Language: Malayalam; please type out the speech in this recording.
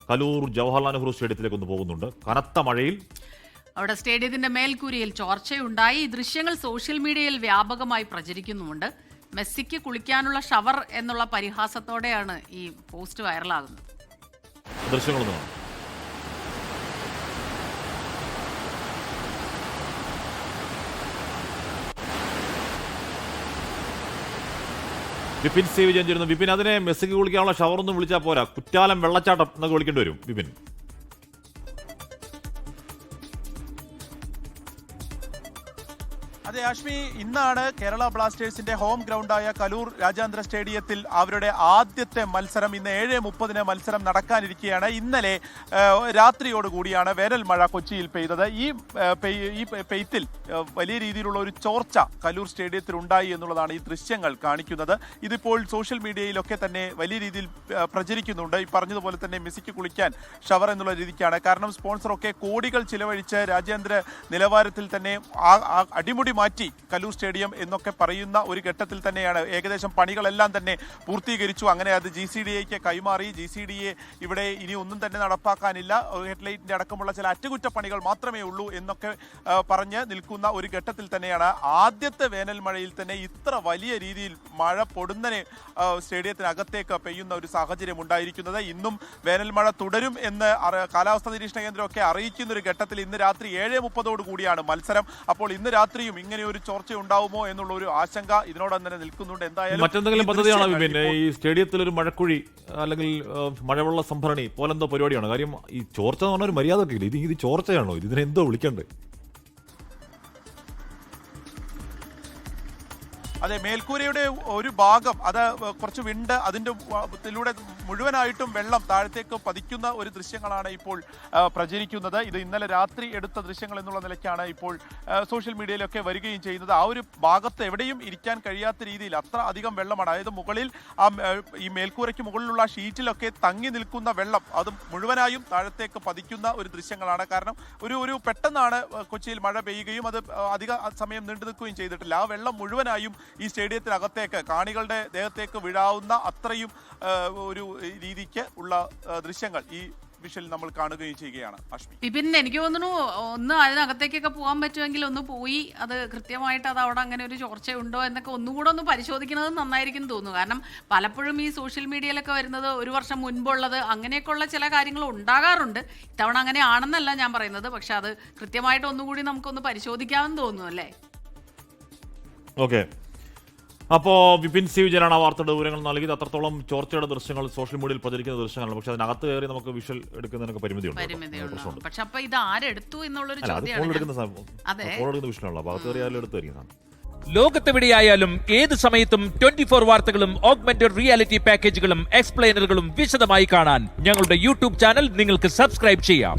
കലൂർ ജവഹർലാൽ നെഹ്റു സ്റ്റേഡിയത്തിലേക്ക് ഒന്ന് പോകുന്നുണ്ട്. കനത്ത മഴയിൽ അവിടെ സ്റ്റേഡിയത്തിന്റെ മേൽക്കൂരയിൽ ചോർച്ചയുണ്ടായി. ഈ ദൃശ്യങ്ങൾ സോഷ്യൽ മീഡിയയിൽ വ്യാപകമായി പ്രചരിക്കുന്നുമുണ്ട്. മെസ്സിക്ക് കുളിക്കാനുള്ള ഷവർ എന്നുള്ള പരിഹാസത്തോടെയാണ് ഈ പോസ്റ്റ് വൈറലാകുന്നത്. ദൃശ്യങ്ങളൊന്നും വിപിൻ സി വിജയൻ ചേരുന്നു. വിപിൻ, അതിനെ മെസ്സിക്ക് കുളിക്കാനുള്ള ഷവറൊന്നും വിളിച്ചാൽ പോരാ, കുറ്റാലം വെള്ളച്ചാട്ടം എന്നൊക്കെ വിളിക്കേണ്ടി വരും. വിപിൻ, അതെ ആഷ്മി, ഇന്നാണ് കേരള ബ്ലാസ്റ്റേഴ്സിന്റെ ഹോം ഗ്രൗണ്ടായ കലൂർ രാജ്യാന്തര സ്റ്റേഡിയത്തിൽ അവരുടെ ആദ്യത്തെ മത്സരം. ഇന്ന് 7:30 മത്സരം നടക്കാനിരിക്കുകയാണ്. ഇന്നലെ രാത്രിയോടുകൂടിയാണ് വേനൽ മഴ കൊച്ചിയിൽ പെയ്തത്. ഈ പെയ്ത്തിൽ വലിയ രീതിയിലുള്ള ഒരു ചോർച്ച കലൂർ സ്റ്റേഡിയത്തിൽ ഉണ്ടായി എന്നുള്ളതാണ് ഈ ദൃശ്യങ്ങൾ കാണിക്കുന്നത്. ഇതിപ്പോൾ സോഷ്യൽ മീഡിയയിലൊക്കെ തന്നെ വലിയ രീതിയിൽ പ്രചരിക്കുന്നുണ്ട്. ഈ പറഞ്ഞതുപോലെ തന്നെ മെസ്സിക്ക് കുളിക്കാൻ ഷവർ എന്നുള്ള രീതിക്കാണ്. കാരണം സ്പോൺസറൊക്കെ കോടികൾ ചിലവഴിച്ച് രാജ്യാന്തര നിലവാരത്തിൽ തന്നെ അടിമുടി മാറ്റി കലൂർ സ്റ്റേഡിയം എന്നൊക്കെ പറയുന്ന ഒരു ഘട്ടത്തിൽ തന്നെയാണ് ഏകദേശം പണികളെല്ലാം തന്നെ പൂർത്തീകരിച്ചു. അങ്ങനെ അത് GCDAക്ക് കൈമാറി. GCDA ഇവിടെ ഇനി ഒന്നും തന്നെ നടപ്പാക്കാനില്ല, ഹെഡ്ലൈറ്റിന്റെ അടക്കമുള്ള ചില അറ്റകുറ്റപ്പണികൾ മാത്രമേ ഉള്ളൂ എന്നൊക്കെ പറഞ്ഞ് നിൽക്കുന്ന ഒരു ഘട്ടത്തിൽ തന്നെയാണ് ആദ്യത്തെ വേനൽ മഴയിൽ തന്നെ ഇത്ര വലിയ രീതിയിൽ മഴ പൊടുന്നനെ സ്റ്റേഡിയത്തിനകത്തേക്ക് പെയ്യുന്ന ഒരു സാഹചര്യം ഉണ്ടായിരിക്കുന്നത്. ഇന്നും വേനൽ മഴ തുടരും എന്ന് കാലാവസ്ഥാ നിരീക്ഷണ കേന്ദ്രമൊക്കെ അറിയിക്കുന്ന ഒരു ഘട്ടത്തിൽ ഇന്ന് രാത്രി 7:30 കൂടിയാണ് മത്സരം. അപ്പോൾ ഇന്ന് രാത്രിയും ഇങ്ങനെ ഒരു ചോർച്ച ഉണ്ടാവുമോ എന്നുള്ള ഒരു ആശങ്ക ഇതിനോടൊപ്പം തന്നെ നിൽക്കുന്നുണ്ട്. എന്തായാലും മറ്റെന്തെങ്കിലും പദ്ധതിയാണോ പിന്നെ ഈ സ്റ്റേഡിയത്തിൽ ഒരു മഴക്കുഴി അല്ലെങ്കിൽ മഴവെള്ള സംഭരണി പോലെന്തോ പരിപാടിയാണ്? കാര്യം ഈ ചോർച്ച എന്ന് പറഞ്ഞ ഒരു മര്യാദ ഒക്കെ ഇത് ചോർച്ചയാണോ? ഇതിനെന്തോ വിളിക്കണ്ടേ? അതെ, മേൽക്കൂരയുടെ ഒരു ഭാഗം അത് കുറച്ച് വിണ്ട് അതിൻ്റെ ത്തിലൂടെ മുഴുവനായിട്ടും വെള്ളം താഴത്തേക്ക് പതിക്കുന്ന ഒരു ദൃശ്യങ്ങളാണ് ഇപ്പോൾ പ്രചരിക്കുന്നത്. ഇത് ഇന്നലെ രാത്രി എടുത്ത ദൃശ്യങ്ങൾ എന്നുള്ള നിലയ്ക്കാണ് ഇപ്പോൾ സോഷ്യൽ മീഡിയയിലൊക്കെ വരികയും ചെയ്യുന്നത്. ആ ഒരു ഭാഗത്ത് എവിടെയും ഇരിക്കാൻ കഴിയാത്ത രീതിയിൽ അത്ര അധികം വെള്ളമാണ്. അതായത് മുകളിൽ ഈ മേൽക്കൂരയ്ക്ക് മുകളിലുള്ള ഷീറ്റിലൊക്കെ തങ്ങി നിൽക്കുന്ന വെള്ളം അത് മുഴുവനായും താഴത്തേക്ക് പതിക്കുന്ന ഒരു ദൃശ്യങ്ങളാണ്. കാരണം ഒരു പെട്ടെന്നാണ് കൊച്ചിയിൽ മഴ പെയ്യുകയും അത് അധിക സമയം നീണ്ടു നിൽക്കുകയും ചെയ്തിട്ടില്ല. ആ വെള്ളം മുഴുവനായും ഈ സ്റ്റേഡിയത്തിനകത്തേക്ക് കാണികളുടെ ദേഹത്തേക്ക് വീഴാവുന്ന അത്രയും ഒരു രീതിക്ക് ഉള്ള ദൃശ്യങ്ങൾ ഈ വിഷ്വൽ നമ്മൾ കാണുകയും ചെയ്യുകയാണ്. അശ്മി, പിന്നെ എനിക്ക് തോന്നുന്നു ഒന്ന് അതിനകത്തേക്കൊക്കെ പോകാൻ പറ്റുമെങ്കിൽ ഒന്ന് പോയി അത് കൃത്യമായിട്ട് അത് അവിടെ അങ്ങനെ ഒരു ചോർച്ചയുണ്ടോ എന്നൊക്കെ ഒന്നുകൂടെ ഒന്ന് പരിശോധിക്കുന്നത് നന്നായിരിക്കും തോന്നുന്നു. കാരണം പലപ്പോഴും ഈ സോഷ്യൽ മീഡിയയിലൊക്കെ വരുന്നത് ഒരു വർഷം മുൻപുള്ളത് അങ്ങനെയൊക്കെയുള്ള ചില കാര്യങ്ങൾ ഉണ്ടാകാറുണ്ട്. ഇത്തവണ അങ്ങനെ ആണെന്നല്ല ഞാൻ പറയുന്നത്, പക്ഷെ അത് കൃത്യമായിട്ട് ഒന്നുകൂടി നമുക്കൊന്ന് പരിശോധിക്കാമെന്ന് തോന്നുന്നു അല്ലേ? ഓക്കെ, അപ്പോൾ വിപിൻ സി വിജയനാണ് ആ വാർത്തയുടെ വിവരങ്ങൾ നൽകിയത്. അത്രത്തോളം ചോർച്ചയുടെ ദൃശ്യങ്ങൾ സോഷ്യൽ മീഡിയയിൽ പ്രചരിക്കുന്ന ദൃശ്യങ്ങളാണ്. പക്ഷെ അതിനകത്ത് കയറി നമുക്ക് വിഷ്വൽ എടുക്കുന്നതിനൊക്കെ പരിമിതിയുണ്ട്. പക്ഷെ അപ്പൊ ഇത് ആരെടുത്തു എന്നുള്ളൊരു വിഷയമാണല്ലോ. അപ്പോൾ അകത്ത് കയറിയാലും എടുത്തായിരിക്കും. ലോകത്തെവിടെയായാലും ഏത് സമയത്തും 24 വാർത്തകളും ഓഗ്മെന്റഡ് റിയാലിറ്റി പാക്കേജുകളും എക്സ്പ്ലെയിനറുകളും വിശദമായി കാണാൻ ഞങ്ങളുടെ യൂട്യൂബ് ചാനൽ നിങ്ങൾക്ക് സബ്സ്ക്രൈബ് ചെയ്യാം.